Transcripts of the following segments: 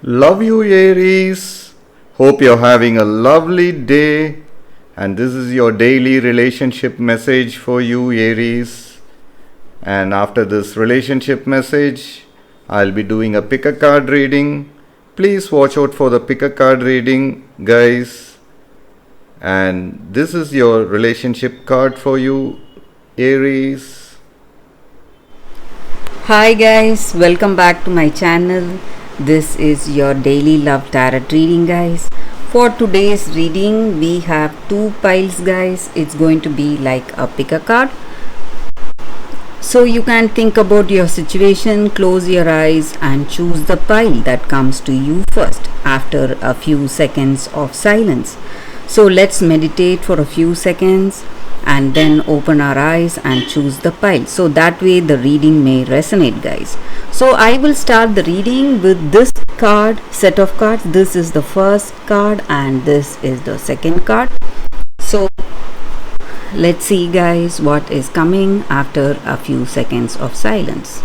Love you, Aries. Hope you're having a lovely day. And this is your daily relationship message for you, Aries. And after this relationship message, I'll be doing a pick a card reading. Please watch out for the pick a card reading, guys. And this is your relationship card for you, Aries. Hi guys, welcome back to my channel. This is your daily love tarot reading, guys. For today's reading, we have two piles, guys. It's going to be like a pick a card. So you can think about your situation, close your eyes and choose the pile that comes to you first after a few seconds of silence. So let's meditate for a few seconds and then open our eyes and choose the pile, so that way the reading may resonate, guys. So I will start the reading with this card, set of cards. This is the first card and this is the second card. So let's see, guys, what is coming after a few seconds of silence.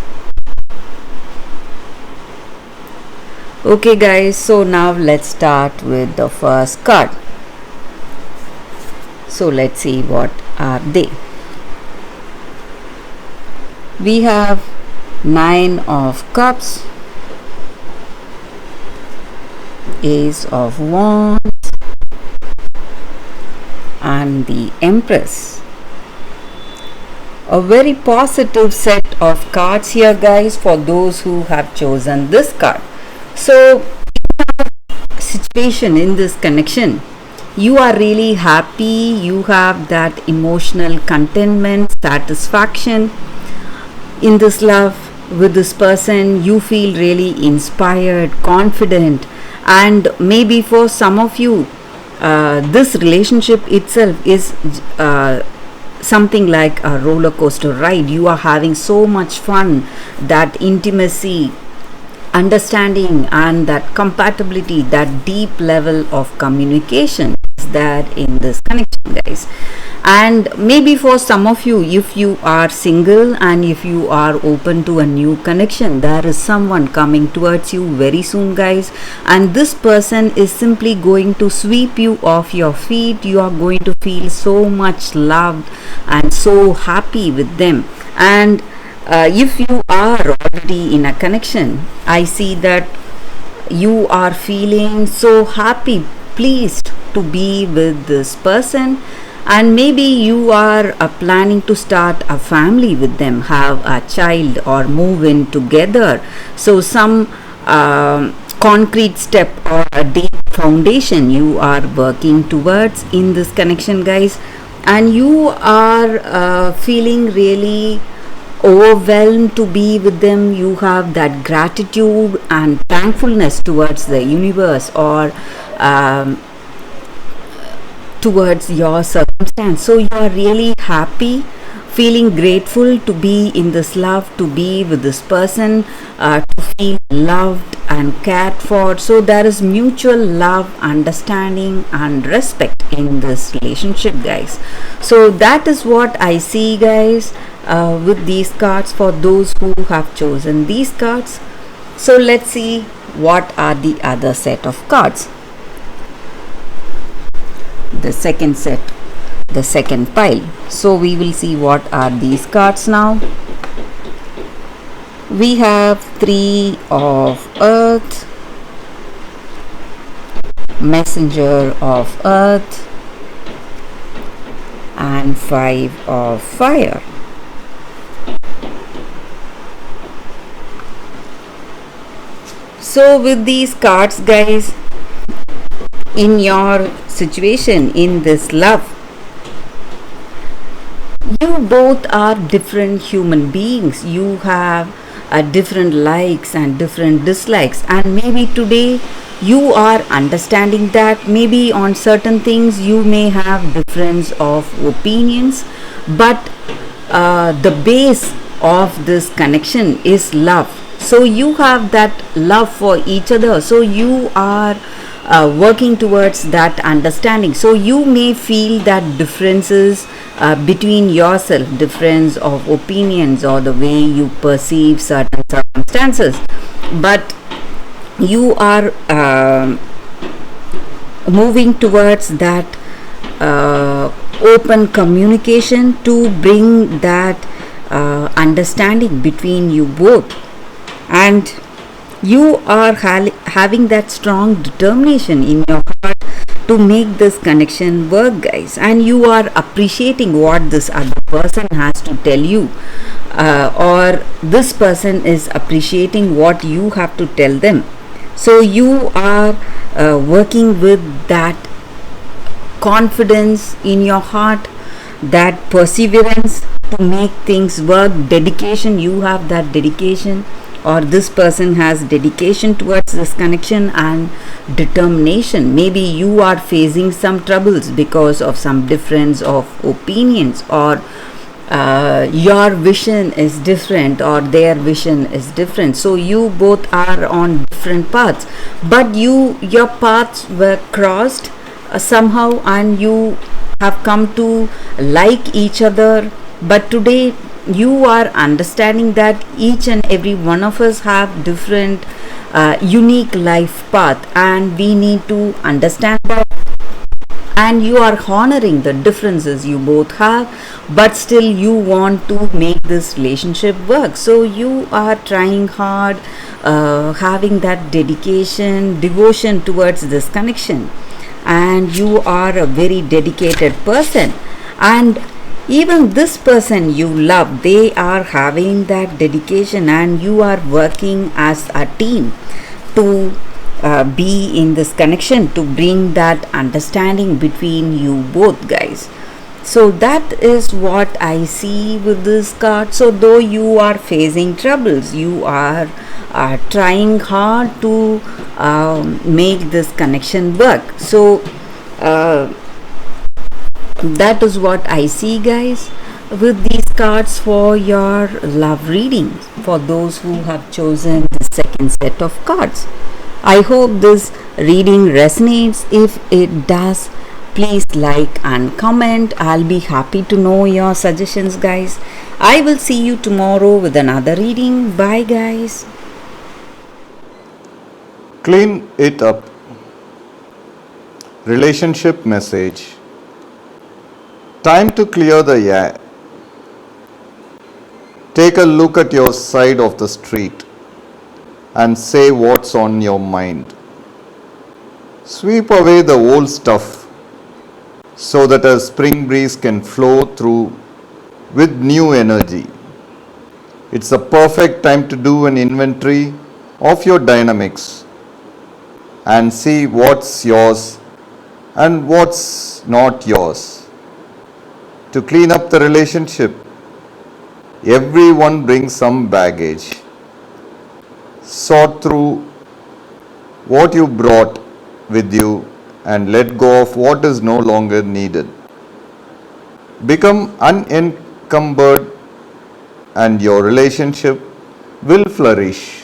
Okay guys, so now let's start with the first card. So let's see what are they. We have Nine of Cups, Ace of Wands and the Empress. A very positive set of cards here, guys, for those who have chosen this card. So situation in this connection, you are really happy, you have that emotional contentment, satisfaction in this love with this person. You feel really inspired, confident, and maybe for some of you this relationship itself is something like a roller coaster ride. You are having so much fun, that intimacy, understanding and that compatibility, that deep level of communication is there in this connection, guys. And maybe for some of you, if you are single and if you are open to a new connection, there is someone coming towards you very soon, guys, and this person is simply going to sweep you off your feet. You are going to feel so much loved and so happy with them. And if you are already in a connection, I see that you are feeling so happy, pleased to be with this person, and maybe you are planning to start a family with them, have a child or move in together. So some concrete step or a deep foundation you are working towards in this connection, guys, and you are feeling really overwhelmed to be with them. You have that gratitude and thankfulness towards the universe or towards your circumstance. So you are really happy, feeling grateful to be in this love, to be with this person, to feel loved and cared for. So there is mutual love, understanding and respect in this relationship, guys. So that is what I see, guys, with these cards for those who have chosen these cards. So let's see what are the other set of cards. The second set, the second pile. So we will see what are these cards now. We have Three of Earth, Messenger of Earth and Five of Fire. So with these cards, guys, in your situation, in this love, you both are different human beings. You have different likes and different dislikes, and maybe today you are understanding that maybe on certain things you may have difference of opinions, but the base of this connection is love. So you have that love for each other. So you are working towards that understanding. So you may feel that differences between yourself, difference of opinions or the way you perceive certain circumstances, but you are moving towards that open communication to bring that understanding between you both, and you are having that strong determination in your heart to make this connection work, guys, and you are appreciating what this other person has to tell you, or this person is appreciating what you have to tell them. So you are working with that confidence in your heart, that perseverance to make things work, dedication. You have that dedication, or this person has dedication towards this connection and determination. Maybe you are facing some troubles because of some difference of opinions, or your vision is different or their vision is different, so you both are on different paths, but your paths were crossed somehow, and you have come to like each other. But today you are understanding that each and every one of us have different unique life path, and we need to understand that, and you are honoring the differences you both have, but still you want to make this relationship work. So you are trying hard, having that dedication, devotion towards this connection, and you are a very dedicated person, and even this person you love, they are having that dedication, and you are working as a team to be in this connection to bring that understanding between you both, guys. So that is what I see with this card. So though you are facing troubles, you are trying hard to make this connection work. So that is what I see, guys, with these cards for your love reading, for those who have chosen the second set of cards. I hope this reading resonates. If it does, please like and comment. I'll be happy to know your suggestions, guys. I will see you tomorrow with another reading. Bye, guys. Clean it up. Relationship message. Time to clear the air. Take a look at your side of the street and say what's on your mind. Sweep away the old stuff so that a spring breeze can flow through with new energy. It's the perfect time to do an inventory of your dynamics and see what's yours and what's not yours. To clean up the relationship, everyone brings some baggage. Sort through what you brought with you and let go of what is no longer needed. Become unencumbered and your relationship will flourish.